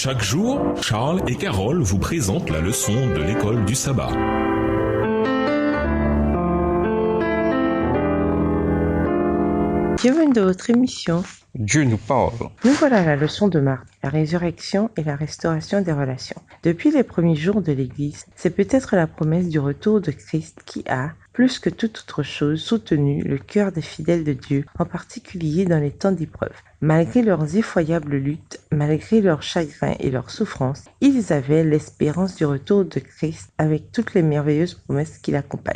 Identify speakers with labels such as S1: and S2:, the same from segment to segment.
S1: Chaque jour, Charles et Carole vous présentent la leçon de l'école du sabbat.
S2: Bienvenue dans votre émission.
S3: Dieu nous parle.
S2: Nous voilà à la leçon de mardi, la résurrection et la restauration des relations. Depuis les premiers jours de l'Église, c'est peut-être la promesse du retour de Christ qui a, plus que toute autre chose, soutenu le cœur des fidèles de Dieu, en particulier dans les temps d'épreuve. Malgré leurs effroyables luttes, malgré leurs chagrins et leurs souffrances, ils avaient l'espérance du retour de Christ avec toutes les merveilleuses promesses qui l'accompagnent.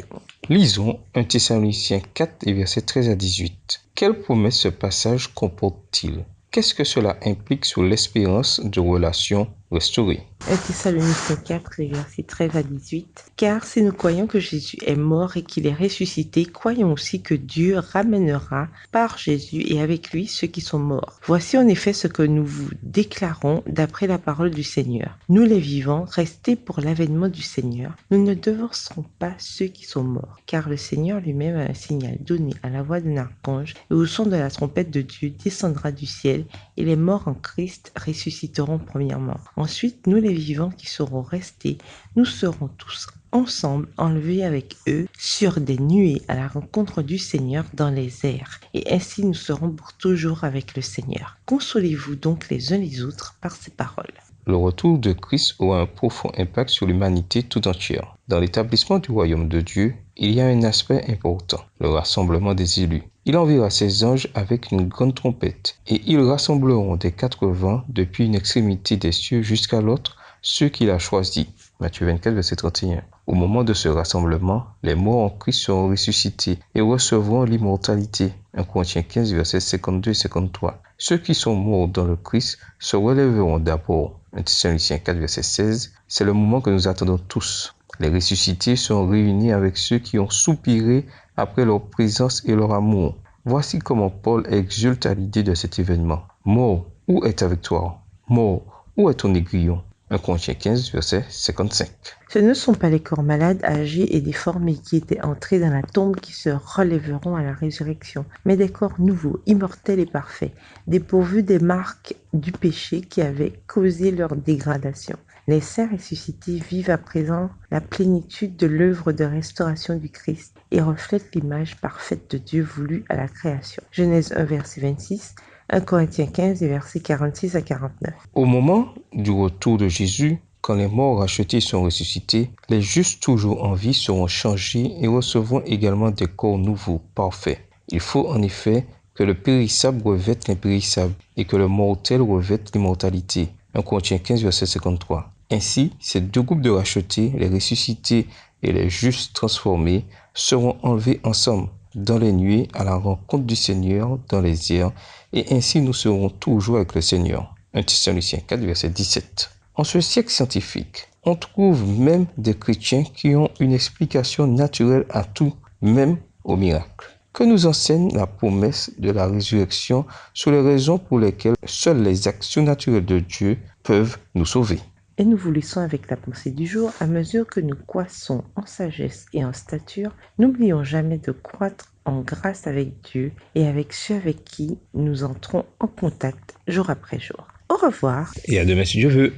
S3: Lisons 1 Thessaloniciens 4 et versets 13 à 18. Quelle promesse ce passage comporte-t-il? Qu'est-ce que cela implique sur l'espérance de relations restaurées?
S2: 1 Thessaloniciens 4, les versets 13 à 18. Car si nous croyons que Jésus est mort et qu'il est ressuscité, croyons aussi que Dieu ramènera par Jésus et avec lui ceux qui sont morts. Voici en effet ce que nous vous déclarons d'après la parole du Seigneur. Nous les vivants, restés pour l'avènement du Seigneur, nous ne devancerons pas ceux qui sont morts. Car le Seigneur lui-même a un signal donné à la voix d'un archange et au son de la trompette de Dieu descendra du ciel et les morts en Christ ressusciteront premièrement. Ensuite, nous les vivants qui seront restés, nous serons tous ensemble enlevés avec eux sur des nuées à la rencontre du Seigneur dans les airs. Et ainsi nous serons pour toujours avec le Seigneur. Consolez-vous donc les uns les autres par ces paroles.
S3: Le retour de Christ aura un profond impact sur l'humanité tout entière. Dans l'établissement du royaume de Dieu, il y a un aspect important, le rassemblement des élus. Il enverra ses anges avec une grande trompette, et ils rassembleront des quatre vents depuis une extrémité des cieux jusqu'à l'autre ceux qu'il a choisis. Matthieu 24, verset 31. Au moment de ce rassemblement, les morts en Christ seront ressuscités et recevront l'immortalité. 1 Corinthiens 15, versets 52 et 53. Ceux qui sont morts dans le Christ se relèveront d'abord. 1 Thessaloniciens 4, verset 16. C'est le moment que nous attendons tous. Les ressuscités sont réunis avec ceux qui ont soupiré après leur présence et leur amour. Voici comment Paul exulte à l'idée de cet événement. Mort, où est ta victoire? Mort, où est ton aiguillon? 1 Corinthiens 15, verset 55.
S2: Ce ne sont pas les corps malades, âgés et déformés qui étaient entrés dans la tombe qui se relèveront à la résurrection, mais des corps nouveaux, immortels et parfaits, dépourvus des marques du péché qui avait causé leur dégradation. Les saints ressuscités vivent à présent la plénitude de l'œuvre de restauration du Christ et reflètent l'image parfaite de Dieu voulue à la création. Genèse 1, verset 26, 1 Corinthiens 15, versets 46 à 49.
S3: Au moment du retour de Jésus, quand les morts rachetés sont ressuscités, les justes toujours en vie seront changés et recevront également des corps nouveaux, parfaits. Il faut en effet que le périssable revête l'impérissable et que le mortel revête l'immortalité. 1 Corinthiens 15, verset 53. Ainsi, ces deux groupes de rachetés, les ressuscités et les justes transformés, seront enlevés ensemble dans les nuées à la rencontre du Seigneur dans les airs, et ainsi nous serons toujours avec le Seigneur. 1 Thessaloniciens 4, verset 17. En ce siècle scientifique, on trouve même des chrétiens qui ont une explication naturelle à tout, même au miracle. Que nous enseigne la promesse de la résurrection sur les raisons pour lesquelles seules les actions naturelles de Dieu peuvent nous sauver.
S2: Et nous vous laissons avec la pensée du jour. À mesure que nous croissons en sagesse et en stature, n'oublions jamais de croître en grâce avec Dieu et avec ceux avec qui nous entrons en contact jour après jour. Au revoir.
S3: Et à demain si Dieu veut.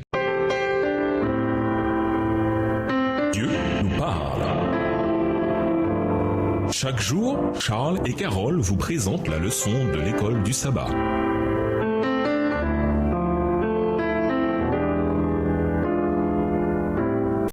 S1: Dieu nous parle. Chaque jour, Charles et Carole vous présentent la leçon de l'école du sabbat.